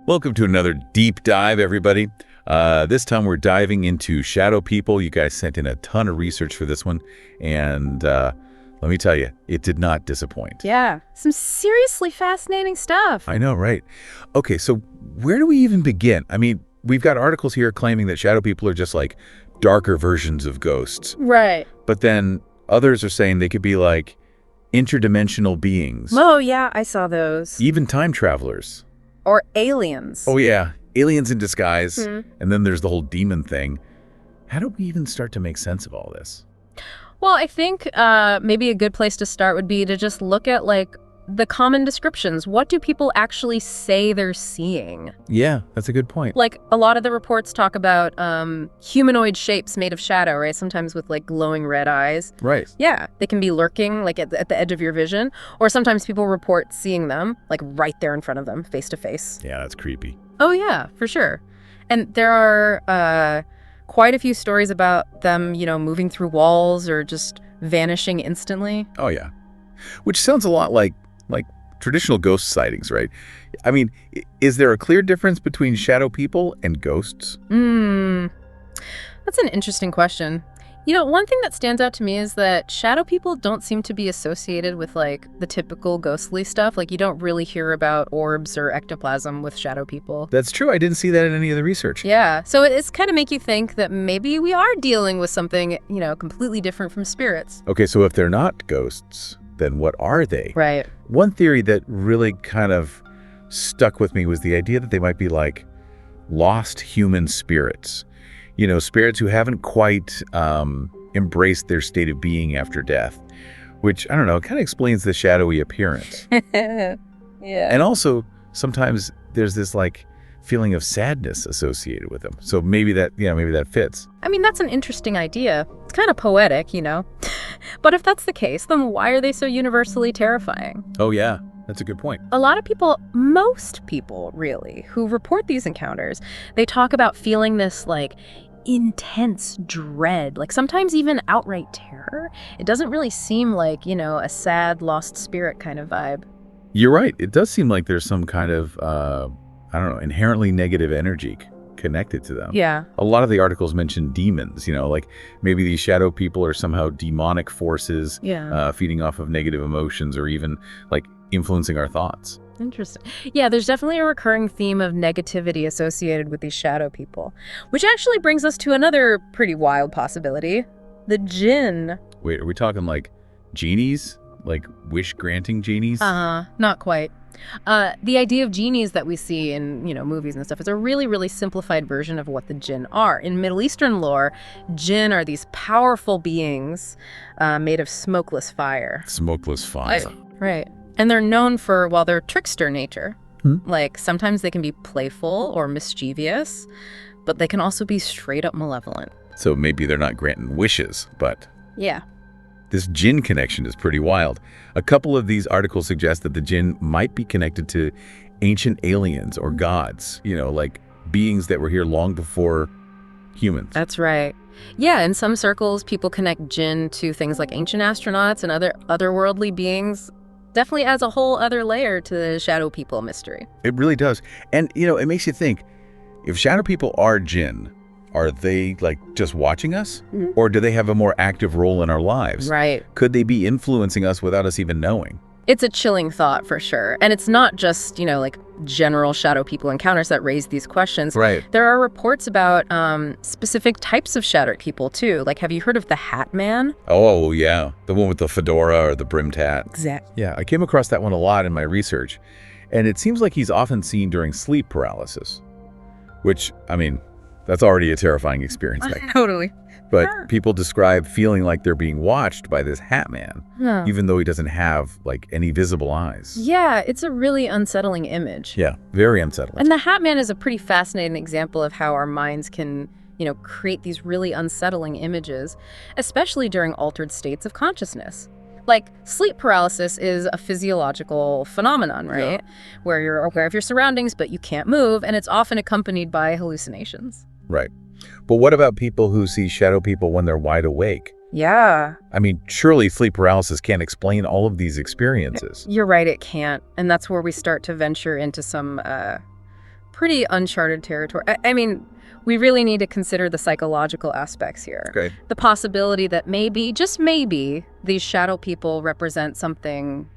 Welcome to another deep dive, everybody. This time we're diving into shadow people. You guys sent in a ton of research for this one, and let me tell you, it did not disappoint. Yeah, some seriously fascinating stuff. I know, right? Okay, so where do we even begin? I mean, we've got articles here claiming that shadow people are just like darker versions of ghosts. Right. But then others are saying they could be like interdimensional beings. Oh, yeah, I saw those. Even time travelers. Or aliens. Oh, yeah. Aliens in disguise. Hmm. And then there's the whole demon thing. How do we even start to make sense of all this? Well, I think maybe a good place to start would be to just look at, the common descriptions. What do people actually say they're seeing? Yeah, that's a good point. Like, a lot of the reports talk about humanoid shapes made of shadow, right? Sometimes with, glowing red eyes. Right. Yeah, they can be lurking, at the edge of your vision. Or sometimes people report seeing them, right there in front of them, face to face. Yeah, that's creepy. Oh, yeah, for sure. And there are quite a few stories about them, moving through walls or just vanishing instantly. Oh, yeah. Which sounds a lot like traditional ghost sightings, right? I mean, is there a clear difference between shadow people and ghosts? That's an interesting question. One thing that stands out to me is that shadow people don't seem to be associated with, the typical ghostly stuff. You don't really hear about orbs or ectoplasm with shadow people. That's true. I didn't see that in any of the research. Yeah, so it's kind of make you think that maybe we are dealing with something, completely different from spirits. Okay, so if they're not ghosts, then what are they? Right. One theory that really kind of stuck with me was the idea that they might be like lost human spirits. Spirits who haven't quite embraced their state of being after death, which, I don't know, kind of explains the shadowy appearance. Yeah. And also, sometimes there's this feeling of sadness associated with them. So maybe that fits. I mean, that's an interesting idea. It's kind of poetic, But if that's the case, then why are they so universally terrifying? Oh, yeah. That's a good point. A lot of people, most people really, who report these encounters, they talk about feeling this intense dread, sometimes even outright terror. It doesn't really seem like, a sad, lost spirit kind of vibe. You're right. It does seem like there's some kind of, inherently negative energy connected to them. Yeah. A lot of the articles mention demons, maybe these shadow people are somehow demonic forces feeding off of negative emotions or even influencing our thoughts. Interesting. Yeah, there's definitely a recurring theme of negativity associated with these shadow people, which actually brings us to another pretty wild possibility, the jinn. Wait, are we talking genies? Wish-granting genies? Not quite. The idea of genies that we see in, movies and stuff is a really, really simplified version of what the jinn are. In Middle Eastern lore, jinn are these powerful beings made of smokeless fire. Smokeless fire. Right. And they're known for, their trickster nature. Sometimes they can be playful or mischievous, but they can also be straight up malevolent. So maybe they're not granting wishes, but... Yeah. This jinn connection is pretty wild. A couple of these articles suggest that the jinn might be connected to ancient aliens or gods, beings that were here long before humans. That's right. Yeah, in some circles, people connect jinn to things like ancient astronauts and otherworldly beings. Definitely adds a whole other layer to the shadow people mystery. It really does. And, it makes you think, if shadow people are jinn, are they just watching us? Mm-hmm. Or do they have a more active role in our lives? Right. Could they be influencing us without us even knowing? It's a chilling thought for sure. And it's not just, general shadow people encounters that raise these questions. Right. There are reports about specific types of shadow people too. Have you heard of the Hat Man? Oh, yeah. The one with the fedora or the brimmed hat. Exactly. Yeah, I came across that one a lot in my research. And it seems like he's often seen during sleep paralysis, which, that's already a terrifying experience. Totally. But people describe feeling like they're being watched by this Hat Man, even though he doesn't have, any visible eyes. Yeah, it's a really unsettling image. Yeah, very unsettling. And the Hat Man is a pretty fascinating example of how our minds can, create these really unsettling images, especially during altered states of consciousness. Sleep paralysis is a physiological phenomenon, right? Yeah. Where you're aware of your surroundings, but you can't move, and it's often accompanied by hallucinations. Right. But what about people who see shadow people when they're wide awake? Yeah. Surely sleep paralysis can't explain all of these experiences. You're right, it can't. And that's where we start to venture into some pretty uncharted territory. I mean, we really need to consider the psychological aspects here. Okay. The possibility that maybe, just maybe, these shadow people represent something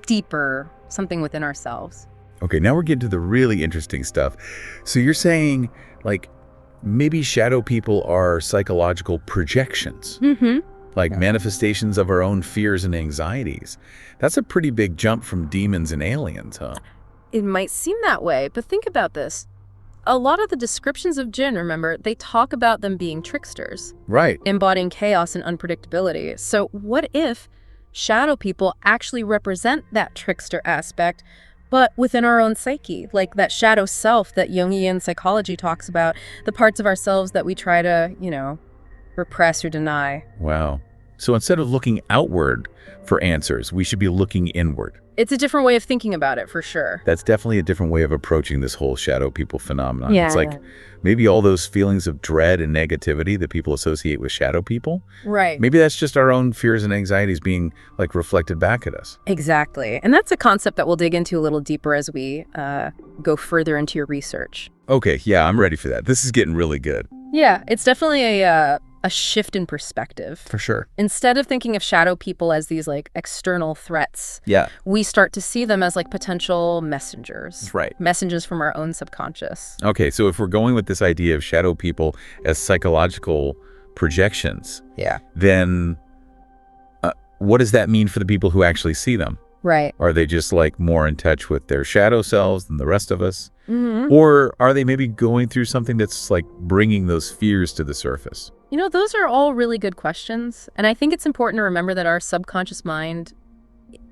deeper, something within ourselves. Okay, now we're getting to the really interesting stuff. So you're saying, like, maybe shadow people are psychological projections, like manifestations of our own fears and anxieties. That's a pretty big jump from demons and aliens, huh? It might seem that way, but think about this. A lot of the descriptions of jinn, remember, they talk about them being tricksters. Right. Embodying chaos and unpredictability. So what if shadow people actually represent that trickster aspect, but within our own psyche, like that shadow self that Jungian psychology talks about, the parts of ourselves that we try to, repress or deny. Wow. So instead of looking outward for answers, we should be looking inward. It's a different way of thinking about it, for sure. That's definitely a different way of approaching this whole shadow people phenomenon. Yeah. It's like maybe all those feelings of dread and negativity that people associate with shadow people, Right. maybe that's just our own fears and anxieties being like reflected back at us. Exactly. And that's a concept that we'll dig into a little deeper as we go further into your research. Okay, yeah, I'm ready for that. This is getting really good. Yeah, it's definitely a shift in perspective. For sure. Instead of thinking of shadow people as these like external threats, Yeah. we start to see them as like potential messengers. Right. Messengers from our own subconscious. Okay, so if we're going with this idea of shadow people as psychological projections, Yeah. then what does that mean for the people who actually see them? Right. Are they just like more in touch with their shadow selves than the rest of us? Mm-hmm. Or are they maybe going through something that's like bringing those fears to the surface? Those are all really good questions. And I think it's important to remember that our subconscious mind,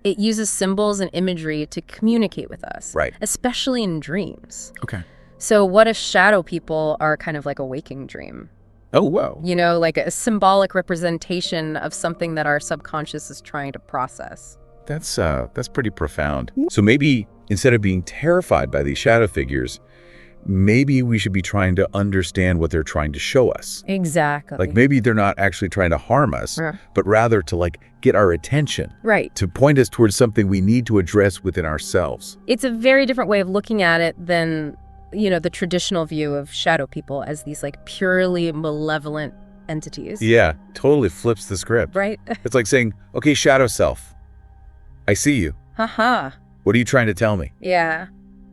it uses symbols and imagery to communicate with us. Right. Especially in dreams. Okay. So what if shadow people are kind of like a waking dream? Oh, whoa. Like a symbolic representation of something that our subconscious is trying to process. That's pretty profound. So maybe instead of being terrified by these shadow figures, maybe we should be trying to understand what they're trying to show us. Exactly. Like maybe they're not actually trying to harm us, but rather to like get our attention. Right. To point us towards something we need to address within ourselves. It's a very different way of looking at it than, the traditional view of shadow people as these like purely malevolent entities. Yeah, totally flips the script. Right? It's like saying, okay, shadow self, I see you. Haha. What are you trying to tell me? Yeah.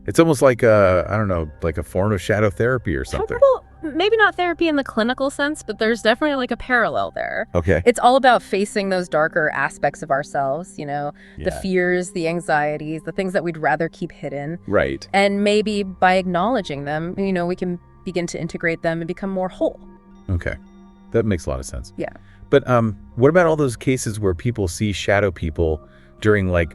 It's almost like like a form of shadow therapy or something. Well, maybe not therapy in the clinical sense, but there's definitely like a parallel there. Okay. It's all about facing those darker aspects of ourselves, the fears, the anxieties, the things that we'd rather keep hidden. Right. And maybe by acknowledging them, we can begin to integrate them and become more whole. Okay. That makes a lot of sense. Yeah. But what about all those cases where people see shadow people during like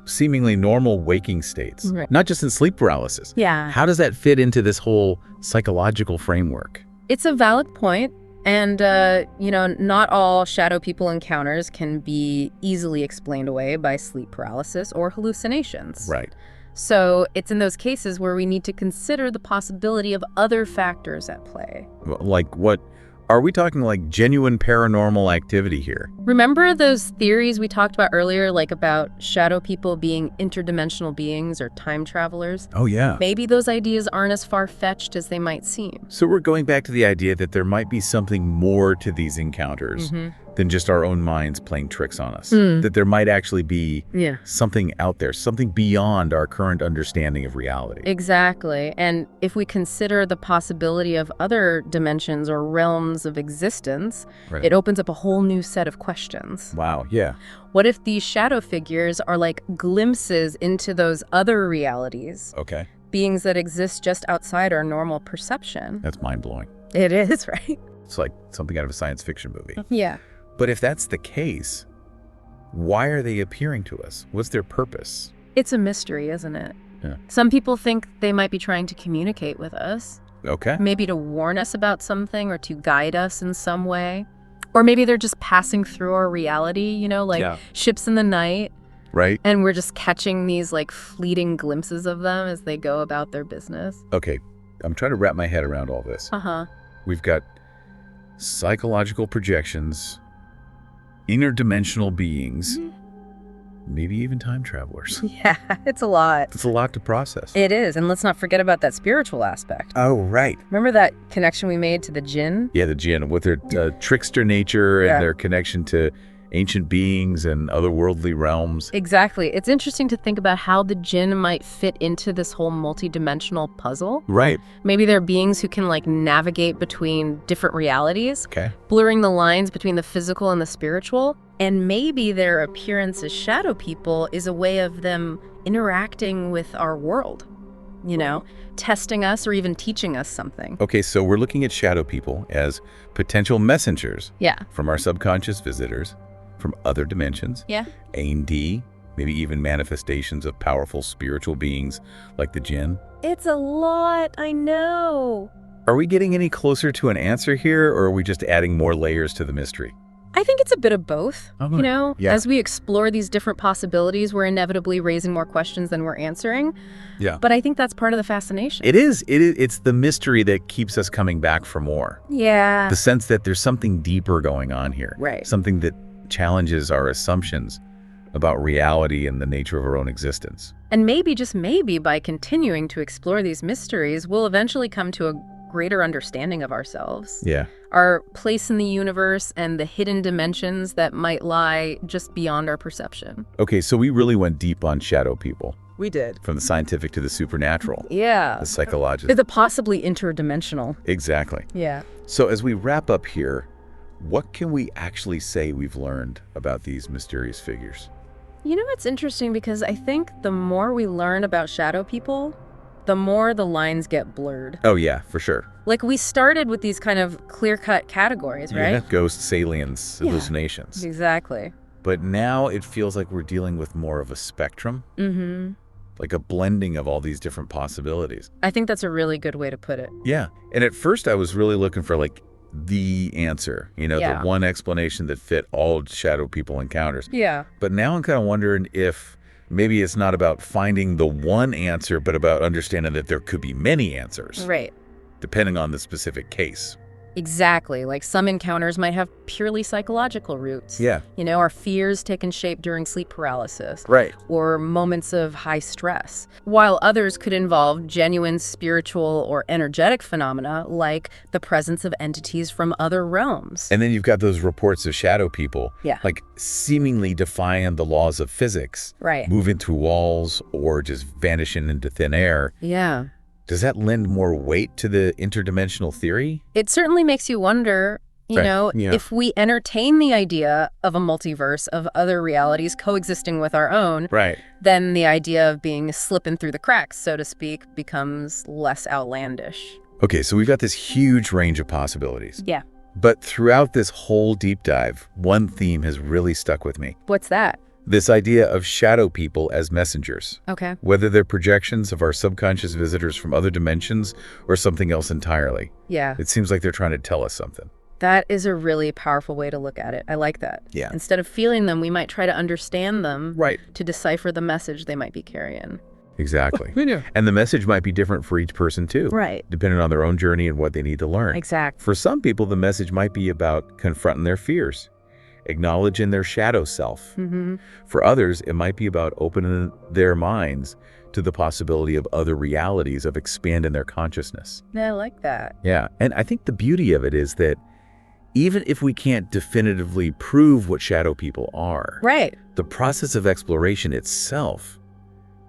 seemingly normal waking states, right. Not just in sleep paralysis? Yeah. How does that fit into this whole psychological framework? It's a valid point. And, not all shadow people encounters can be easily explained away by sleep paralysis or hallucinations. Right. So it's in those cases where we need to consider the possibility of other factors at play. Like what? Are we talking like genuine paranormal activity here? Remember those theories we talked about earlier, like about shadow people being interdimensional beings or time travelers? Oh, yeah. Maybe those ideas aren't as far-fetched as they might seem. So we're going back to the idea that there might be something more to these encounters than just our own minds playing tricks on us. That there might actually be something out there, something beyond our current understanding of reality. Exactly. And if we consider the possibility of other dimensions or realms of existence, Right. It opens up a whole new set of questions. Wow, yeah. What if these shadow figures are like glimpses into those other realities? Okay. Beings that exist just outside our normal perception. That's mind-blowing. It is, right? It's like something out of a science fiction movie. Yeah. But if that's the case, why are they appearing to us? What's their purpose? It's a mystery, isn't it? Yeah. Some people think they might be trying to communicate with us. Okay. Maybe to warn us about something or to guide us in some way. Or maybe they're just passing through our reality, like ships in the night. Right. And we're just catching these like fleeting glimpses of them as they go about their business. Okay. I'm trying to wrap my head around all this. Uh-huh. We've got psychological projections, interdimensional beings, maybe even time travelers. Yeah, it's a lot. It's a lot to process. It is. And let's not forget about that spiritual aspect. Oh, right. Remember that connection we made to the jinn? Yeah, the jinn, with their trickster nature and Yeah. their connection to ancient beings and otherworldly realms. Exactly. It's interesting to think about how the jinn might fit into this whole multi-dimensional puzzle. Right. Maybe they're beings who can like navigate between different realities, Okay. blurring the lines between the physical and the spiritual. And maybe their appearance as shadow people is a way of them interacting with our world, you know, testing us or even teaching us something. Okay, so we're looking at shadow people as potential messengers Yeah. from our subconscious visitors from other dimensions. Yeah. A&D, maybe even manifestations of powerful spiritual beings like the jinn. It's a lot, I know. Are we getting any closer to an answer here, or are we just adding more layers to the mystery? I think it's a bit of both. Oh, You know, yeah. as we explore these different possibilities, we're inevitably raising more questions than we're answering. Yeah. But I think that's part of the fascination. It is. It's the mystery that keeps us coming back for more. Yeah. The sense that there's something deeper going on here. Right. Something that challenges our assumptions about reality and the nature of our own existence. And maybe, just maybe, by continuing to explore these mysteries, we'll eventually come to a greater understanding of ourselves, Yeah. our place in the universe, and the hidden dimensions that might lie just beyond our perception. Okay, so we really went deep on shadow people, We did. from the scientific to the supernatural, Yeah. the psychological. The possibly interdimensional. Exactly. Yeah. So as we wrap up here, what can we actually say we've learned about these mysterious figures? You know, it's interesting because I think the more we learn about shadow people, the more the lines get blurred. Oh yeah, for sure. Like, we started with these kind of clear-cut categories, right? Yeah. Ghosts, aliens, Yeah. hallucinations. Exactly. But now it feels like we're dealing with more of a spectrum, Mm-hmm. like a blending of all these different possibilities. I think that's a really good way to put it. Yeah. And at first I was really looking for like the answer, Yeah. the one explanation that fit all shadow people encounters. Yeah. But now I'm kind of wondering if maybe it's not about finding the one answer, but about understanding that there could be many answers, Right. depending on the specific case. Exactly. Like, some encounters might have purely psychological roots. Yeah. You know, our fears taking shape during sleep paralysis. Right. Or moments of high stress, while others could involve genuine spiritual or energetic phenomena like the presence of entities from other realms. And then you've got those reports of shadow people, Yeah. like seemingly defying the laws of physics, Right. moving through walls or just vanishing into thin air. Yeah. Does that lend more weight to the interdimensional theory? It certainly makes you wonder, you Right. know, Yeah. if we entertain the idea of a multiverse of other realities coexisting with our own, Right. then the idea of being slipping through the cracks, so to speak, becomes less outlandish. Okay, so we've got this huge range of possibilities. Yeah. But throughout this whole deep dive, one theme has really stuck with me. What's that? This idea of shadow people as messengers. Okay. Whether they're projections of our subconscious visitors from other dimensions or something else entirely. Yeah. It seems like they're trying to tell us something. That is a really powerful way to look at it. I like that. Yeah. Instead of feeling them, we might try to understand them Right. to decipher the message they might be carrying. Exactly. Yeah. And the message might be different for each person too. Right. Depending on their own journey and what they need to learn. Exactly. For some people, the message might be about confronting their fears, acknowledging their shadow self. Mm-hmm. For others, it might be about opening their minds to the possibility of other realities, of expanding their consciousness. Yeah, I like that. Yeah, and I think the beauty of it is that even if we can't definitively prove what shadow people are, Right. the process of exploration itself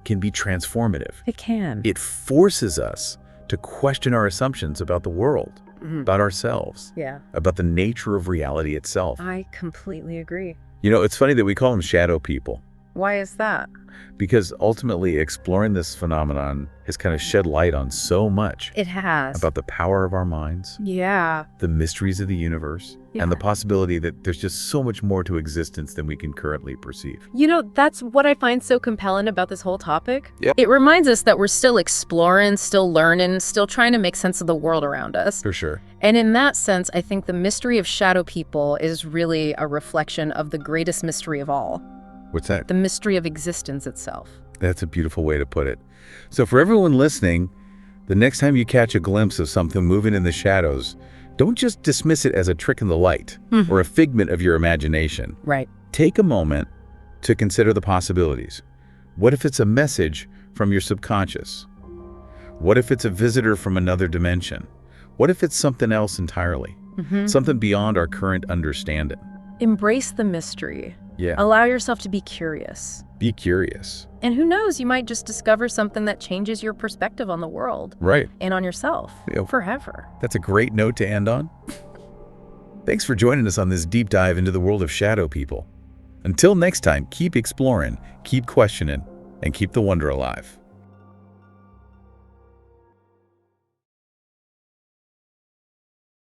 can be transformative. It can. It forces us to question our assumptions about the world, Mhm. about ourselves, Yeah. about the nature of reality itself. I completely agree. You know, it's funny that we call them shadow people, Why is that? because ultimately exploring this phenomenon has kind of shed light on so much It has. about the power of our minds, Yeah. the mysteries of the universe, Yeah. and the possibility that there's just so much more to existence than we can currently perceive. You know, that's what I find so compelling about this whole topic. Yep. It reminds us that we're still exploring, still learning, still trying to make sense of the world around us. For sure. And in that sense, I think the mystery of shadow people is really a reflection of the greatest mystery of all, What's that? the mystery of existence itself. That's a beautiful way to put it. So for everyone listening, the next time you catch a glimpse of something moving in the shadows, don't just dismiss it as a trick in the light Mhm. or a figment of your imagination. Right. Take a moment to consider the possibilities. What if it's a message from your subconscious? What if it's a visitor from another dimension? What if it's something else entirely? Something beyond our current understanding? Embrace the mystery. Yeah. Allow yourself to be curious. Be curious. And who knows, you might just discover something that changes your perspective on the world. Right. And on yourself. Yeah. Forever. That's a great note to end on. Thanks for joining us on this deep dive into the world of shadow people. Until next time, keep exploring, keep questioning, and keep the wonder alive.